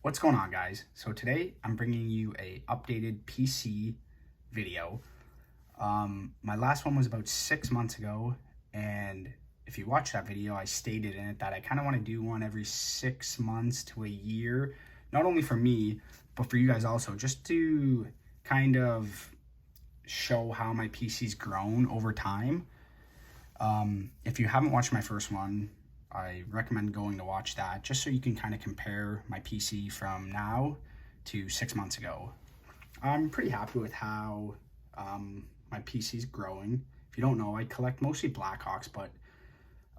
What's going on, guys? So today I'm bringing you a updated PC video. My last one was about 6 months ago, and if you watch that video, I stated in it that I kind of want to do one every 6 months to a year, not only for me, but for you guys also, just to kind of show how my PC's grown over time. If you haven't watched my first one, I recommend going to watch that just so you can kind of compare my PC from now to 6 months ago. I'm pretty happy with how my PC's growing. If you don't know, I collect mostly Blackhawks, but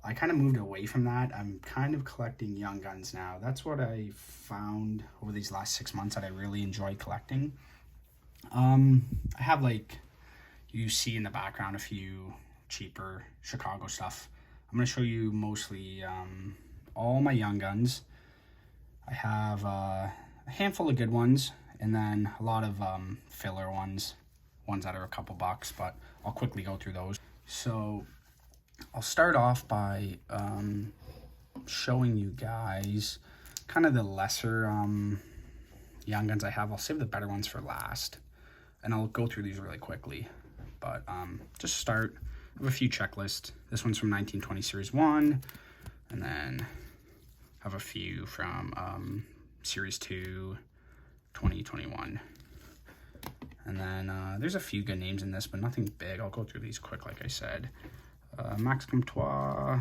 I kind of moved away from that. I'm kind of collecting Young Guns now. That's what I found over these last 6 months that I really enjoy collecting. I have, like, you see in the background, a few cheaper Chicago stuff. I'm going to show you mostly all my Young Guns. I have a handful of good ones, and then a lot of filler ones that are a couple bucks, but I'll quickly go through those. So I'll start off by showing you guys kind of the lesser Young Guns I have. I'll save the better ones for last, and I'll go through these really quickly. But just start. I have a few checklists. This one's from 1920 Series 1, and then I have a few from Series 2, 2021. And then there's a few good names in this, but nothing big. I'll go through these quick, like I said. Max Comtois.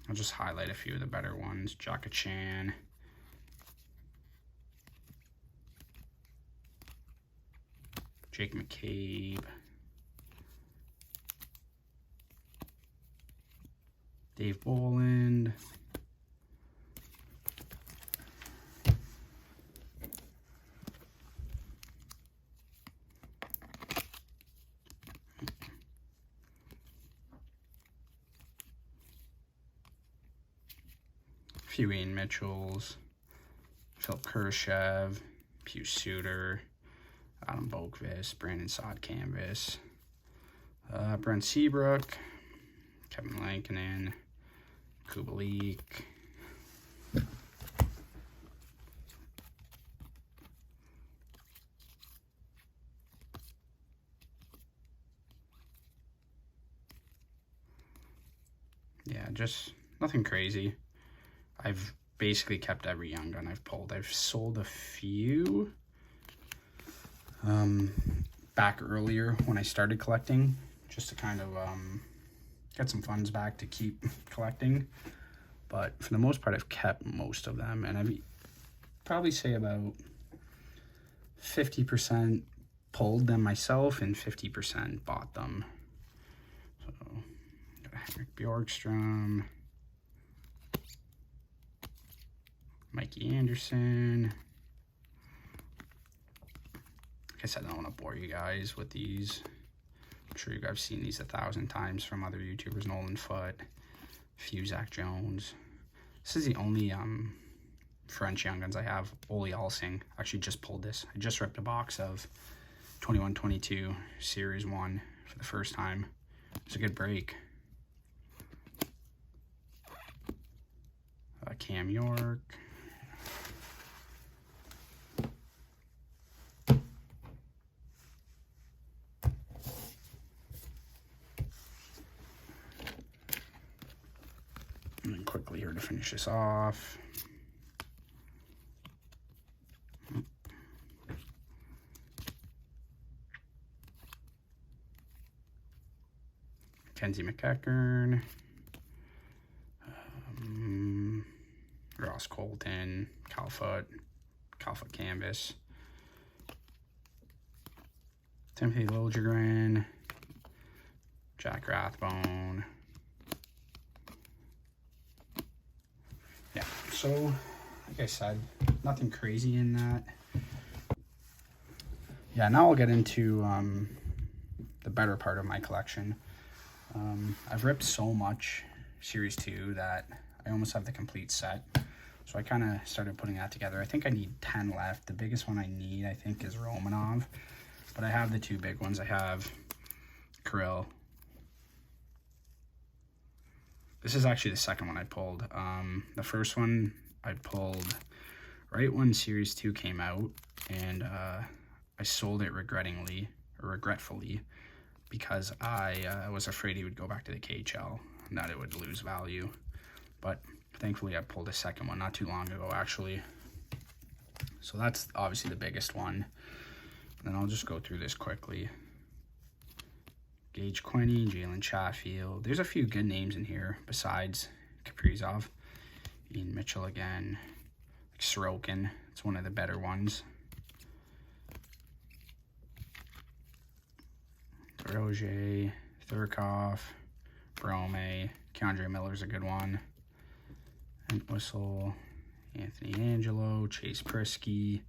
I'll just highlight a few of the better ones. Jacka Chan. Jake McCabe. Dave Boland. A few Ian Mitchells. Philip Kurashev. Pius Suter. Adam Boqvist. Brandon Sod-Canvas. Brent Seabrook. Kevin Lankinen. Kubalik. Yeah, just nothing crazy. I've basically kept every Young Gun I've pulled. I've sold a few back earlier when I started collecting, just to kind of get some funds back to keep collecting. But for the most part, I've kept most of them, and I'd probably say about 50% pulled them myself and 50% bought them. So got Henrik Bjorkstrom, Mikey Anderson. Like I said, I don't want to bore you guys with these. I'm sure you guys have seen these 1,000 times from other YouTubers. Nolan Foote, few Zach Jones. This is the only French Young Guns I have. Ole Alsing. Actually just pulled this. I just ripped a box of 21-22 Series 1 for the first time. It's a good break. Cam York. And then quickly here to finish this off. Kenzie McEachern. Ross Colton. Cal Foote Canvas. Timothy Liljegren. Jack Rathbone. Yeah, so like I said, nothing crazy in that. Yeah, now I'll get into the better part of my collection. I've ripped so much Series 2 that I almost have the complete set. So I kind of started putting that together. I think I need 10 left. The biggest one I need, I think, is Romanov. But I have the two big ones. I have Kirill. This is actually the second one I pulled. The first one I pulled right when Series 2 came out, and I sold it regretfully, because I was afraid he would go back to the KHL and that it would lose value. But thankfully I pulled a second one not too long ago, actually. So that's obviously the biggest one. And then I'll just go through this quickly. Gage Quinney, Jalen Chatfield. There's a few good names in here besides Kaprizov. Ian Mitchell again. Like Sorokin, it's one of the better ones. Roger, Thurkoff, Brome, Keandre Miller's a good one. And Whistle, Anthony Angelo, Chase Prisky,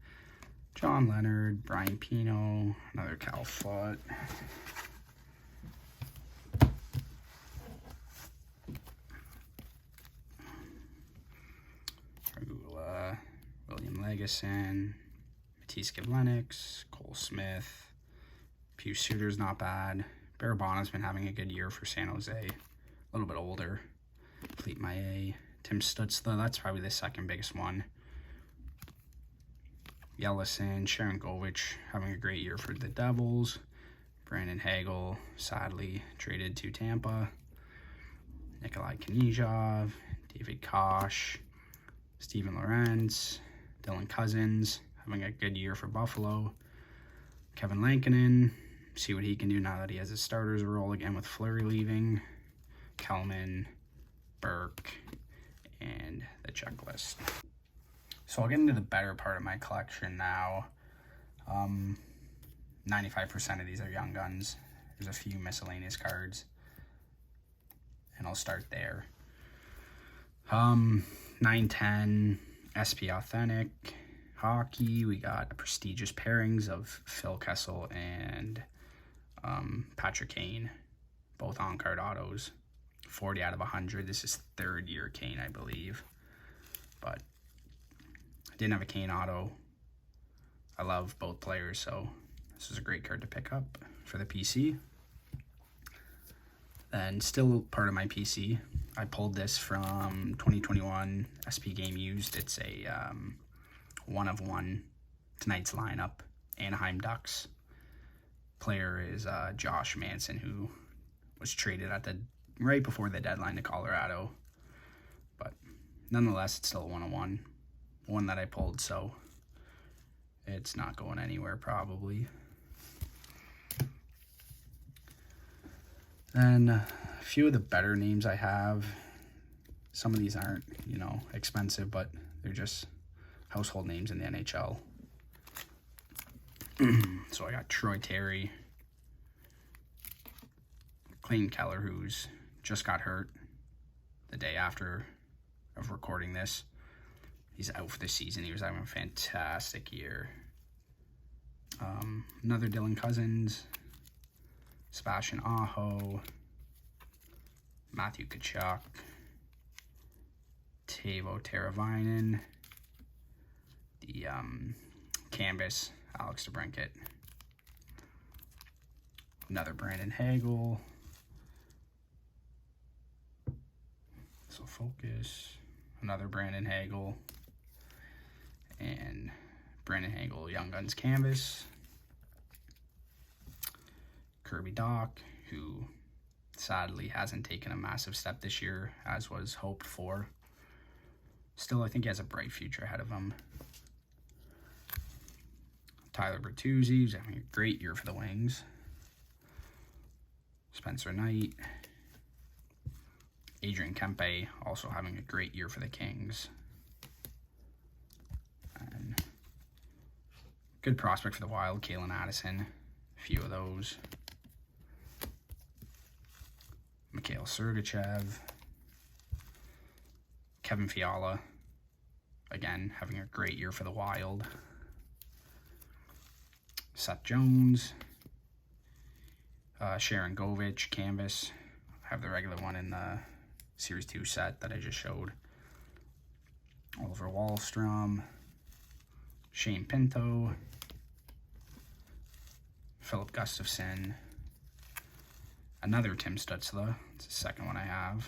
John Leonard, Brian Pino, another Cal Foote. William Legason, Matisse Lennox, Cole Smith, Pius Suter's not bad. Barabana's been having a good year for San Jose. A little bit older. Fleet Maillet, Tim Stutzla, that's probably the second biggest one. Yellison, Sharon Govich having a great year for the Devils. Brandon Hagel, sadly traded to Tampa. Nikolai Knyzhov, David Kosh, Steven Lorentz, Dylan Cousins having a good year for Buffalo. Kevin Lankinen, see what he can do now that he has his starters role again with Fleury leaving. Kelman, Burke, and the checklist. So I'll get into the better part of my collection now. 95% of these are Young Guns. There's a few miscellaneous cards, and I'll start there. 910 SP Authentic Hockey. We got prestigious pairings of Phil Kessel and Patrick Kane, both on-card autos. 40 out of 100. This is third year Kane, I believe. But I didn't have a Kane auto. I love both players, so this is a great card to pick up for the PC. Then still part of my PC, I pulled this from 2021 SP Game Used. It's a 1-of-1 tonight's lineup. Anaheim Ducks. Player is Josh Manson, who was traded at the right before the deadline to Colorado. But nonetheless, it's still a 1-of-1. One that I pulled, so it's not going anywhere probably. Then a few of the better names I have. Some of these aren't, expensive, but they're just household names in the NHL. So I got Troy Terry, Clayton Keller, who's just got hurt the day after of recording this. He's out for the season. He was having a fantastic year. Another Dylan Cousins, Sebastian Aho, Matthew Tkachuk, Teuvo Teravainen, the Canvas, Alex DeBrincat, another Brandon Hagel, so focus, another Brandon Hagel, and Brandon Hagel Young Guns Canvas, Kirby Dach, who sadly hasn't taken a massive step this year as was hoped for. Still, I think he has a bright future ahead of him. Tyler Bertuzzi, who's having a great year for the Wings. Spencer Knight. Adrian Kempe, also having a great year for the Kings. And good prospect for the Wild, Kalen Addison. A few of those. Mikhail Sergachev. Kevin Fiala, again, having a great year for the Wild. Seth Jones. Sharon Govich, Canvas. I have the regular one in the Series 2 set that I just showed. Oliver Wahlstrom. Shane Pinto. Philip Gustafson. Another Tim Stutzla. It's the second one I have.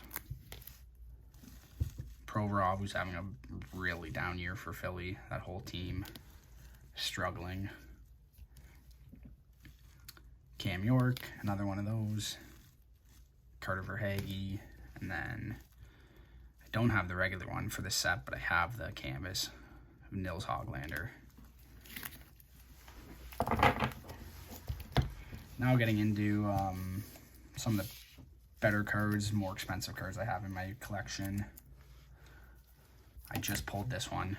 Provorov, who's having a really down year for Philly. That whole team struggling. Cam York, another one of those. Carter Verhaeghe, and then I don't have the regular one for the set, but I have the canvas of Nils Hoglander. Now getting into some of the better cards, more expensive cards I have in my collection. I just pulled this one.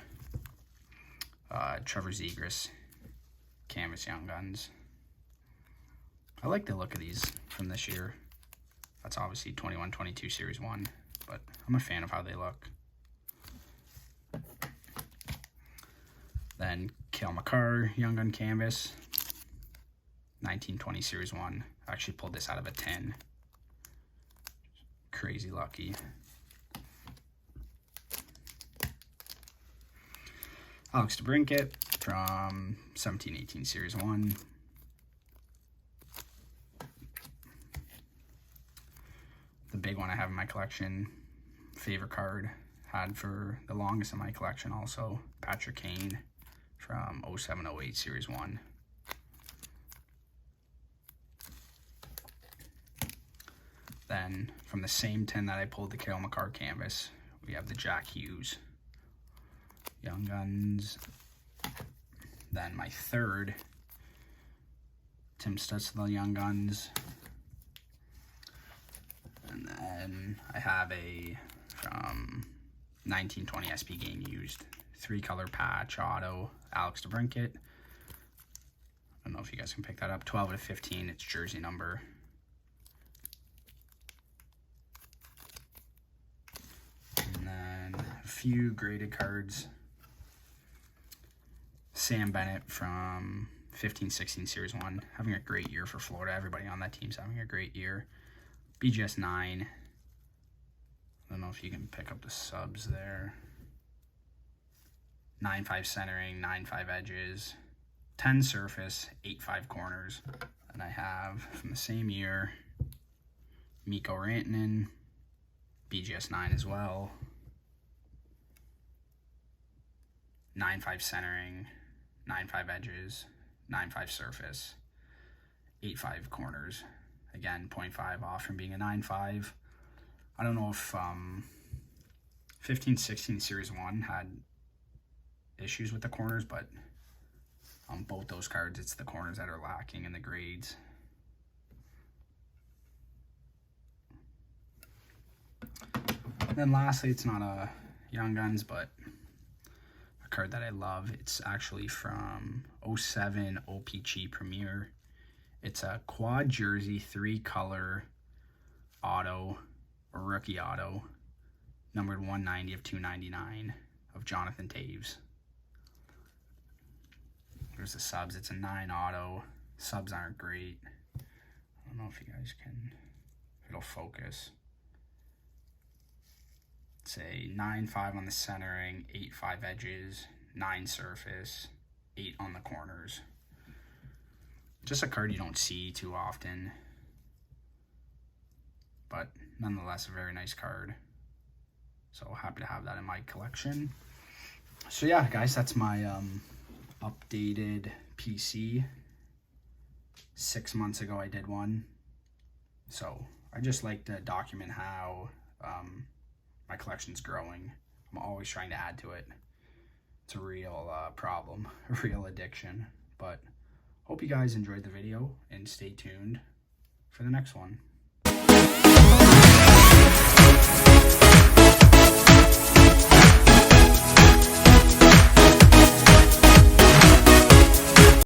Trevor Zegras, Canvas Young Guns. I like the look of these from this year. That's obviously 21-22 Series 1, but I'm a fan of how they look. Then Cale Makar, Young Gun Canvas, 1920 Series 1. I actually pulled this out of a tin. Crazy lucky. Alex DeBrincat from 17-18 Series 1. The big one I have in my collection, favorite card, had for the longest in my collection also, Patrick Kane from 07-08 Series 1. Then from the same tin that I pulled the Cale Makar canvas, we have the Jack Hughes Young Guns. Then my third, Tim Stutzla Young Guns. And then I have a from 1920 SP Game Used 3-color patch auto, Alex DeBrincat. I don't know if you guys can pick that up. 12/15, it's jersey number. And then a few graded cards. Sam Bennett from 15-16 Series 1, having a great year for Florida. Everybody on that team's having a great year. BGS 9. I don't know if you can pick up the subs there. 9.5 centering, 9.5 edges, 10 surface, 8.5 corners. And I have from the same year, Mikko Rantanen, BGS 9 as well. 9.5 centering, 9.5 edges, 9.5 surface, 8.5 corners. Again, 0.5 off from being a 9.5. I don't know if 15-16 Series 1 had issues with the corners, but on both those cards, it's the corners that are lacking in the grades. And then lastly, it's not a Young Guns, but a card that I love. It's actually from 07 OPC Premier. It's a quad jersey, 3-color auto, or rookie auto, numbered 190 of 299 of Jonathan Toews. There's the subs. It's a 9 auto. Subs aren't great. I don't know if you guys can, if it'll focus. It's a 9.5 on the centering, 8.5 edges, 9 surface, 8 on the corners. Just a card you don't see too often, but nonetheless a very nice card. So happy to have that in my collection. So yeah, guys, that's my updated PC. 6 months ago I did one. So I just like to document how my collection's growing. I'm always trying to add to it. It's a real problem, a real addiction. But hope you guys enjoyed the video and stay tuned for the next one.